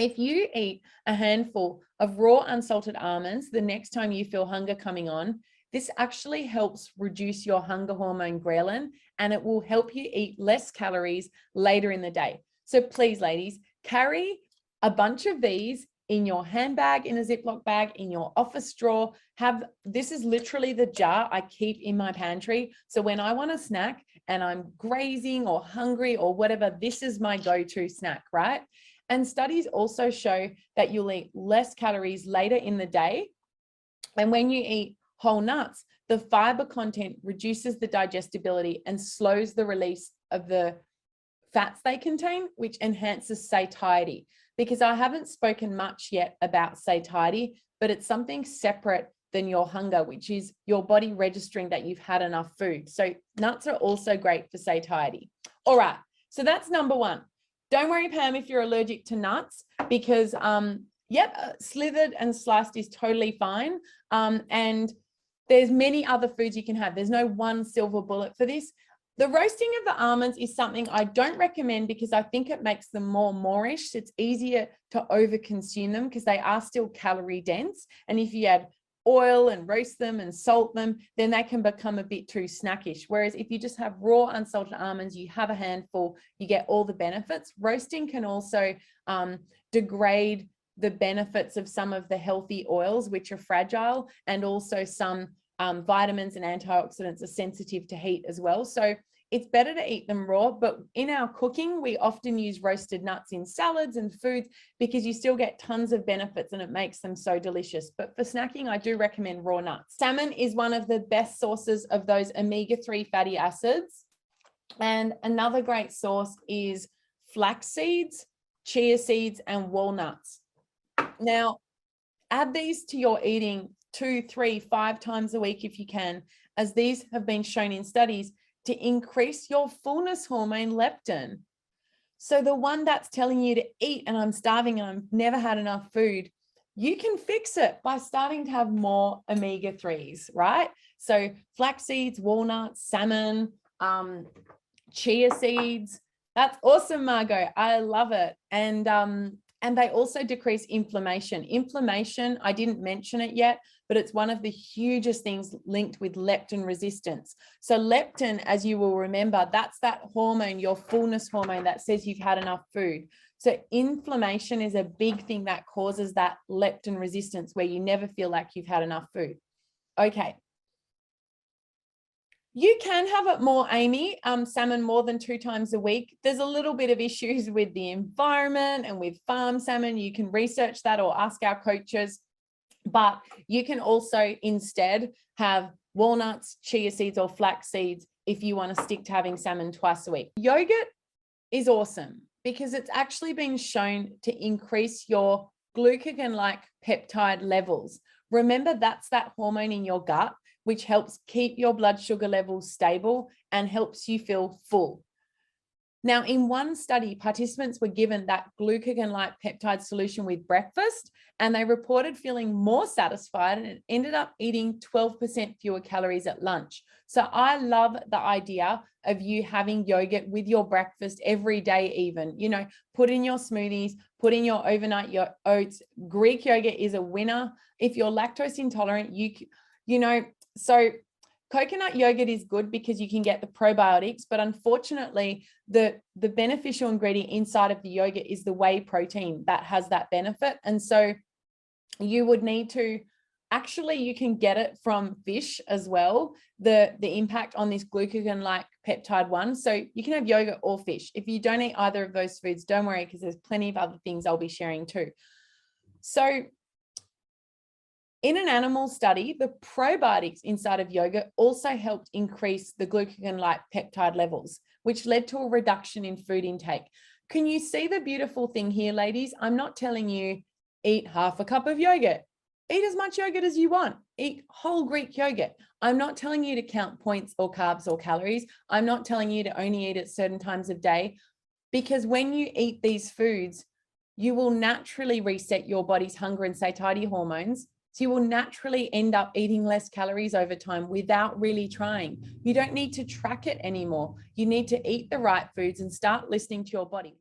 If you eat a handful of raw unsalted almonds the next time you feel hunger coming on, this actually helps reduce your hunger hormone ghrelin, and it will help you eat less calories later in the day. So please, ladies, carry a bunch of these in your handbag, in a Ziploc bag, in your office drawer. This is literally the jar I keep in my pantry. So when I want a snack and I'm grazing or hungry or whatever, this is my go-to snack, right? And studies also show that you'll eat less calories later in the day. And when you eat whole nuts, the fiber content reduces the digestibility and slows the release of the fats they contain, which enhances satiety. Because I haven't spoken much yet about satiety, but it's something separate than your hunger, which is your body registering that you've had enough food. So nuts are also great for satiety. All right, so that's number one. Don't worry, Pam, if you're allergic to nuts, because slithered and sliced is totally fine. And there's many other foods you can have. There's no one silver bullet for this. The roasting of the almonds is something I don't recommend because I think it makes them more moreish. It's easier to overconsume them because they are still calorie dense. And if you add oil and roast them and salt them, then they can become a bit too snackish. Whereas if you just have raw unsalted almonds, you have a handful, you get all the benefits. Roasting can also degrade the benefits of some of the healthy oils, which are fragile, and also some vitamins and antioxidants are sensitive to heat as well. So it's better to eat them raw, but in our cooking, we often use roasted nuts in salads and foods because you still get tons of benefits and it makes them so delicious. But for snacking, I do recommend raw nuts. Salmon is one of the best sources of those omega-3 fatty acids. And another great source is flax seeds, chia seeds, and walnuts. Now, add these to your eating 2, 3, 5 times a week if you can, as these have been shown in studies to increase your fullness hormone leptin. So the one that's telling you to eat and I'm starving and I've never had enough food, you can fix it by starting to have more omega-3s, right? So flax seeds, walnuts, salmon, chia seeds. That's awesome, Margot. I love it. And they also decrease inflammation. Inflammation, I didn't mention it yet, but it's one of the hugest things linked with leptin resistance. So leptin, as you will remember, that's that hormone, your fullness hormone that says you've had enough food. So inflammation is a big thing that causes that leptin resistance where you never feel like you've had enough food. Okay. You can have it more, Amy, salmon more than 2 times a week. There's a little bit of issues with the environment and with farm salmon. You can research that or ask our coaches, but you can also instead have walnuts, chia seeds, or flax seeds if you want to stick to having salmon twice a week. Yogurt is awesome because it's actually been shown to increase your glucagon-like peptide levels. Remember, that's that hormone in your gut, which helps keep your blood sugar levels stable and helps you feel full. Now, in one study, participants were given that glucagon-like peptide solution with breakfast, and they reported feeling more satisfied and ended up eating 12% fewer calories at lunch. So I love the idea of you having yogurt with your breakfast every day even. You know, put in your smoothies, put in your overnight oats. Greek yogurt is a winner. If you're lactose intolerant, so coconut yogurt is good because you can get the probiotics, but unfortunately, the beneficial ingredient inside of the yogurt is the whey protein that has that benefit. And so you would need to, actually, you can get it from fish as well, the impact on this glucagon-like peptide one. So you can have yogurt or fish. If you don't eat either of those foods, don't worry, because there's plenty of other things I'll be sharing too. So in an animal study, the probiotics inside of yogurt also helped increase the glucagon-like peptide levels, which led to a reduction in food intake. Can you see the beautiful thing here, ladies? I'm not telling you eat half a cup of yogurt. Eat as much yogurt as you want. Eat whole Greek yogurt. I'm not telling you to count points or carbs or calories. I'm not telling you to only eat at certain times of day, because when you eat these foods, you will naturally reset your body's hunger and satiety hormones. So you will naturally end up eating less calories over time without really trying. You don't need to track it anymore. You need to eat the right foods and start listening to your body.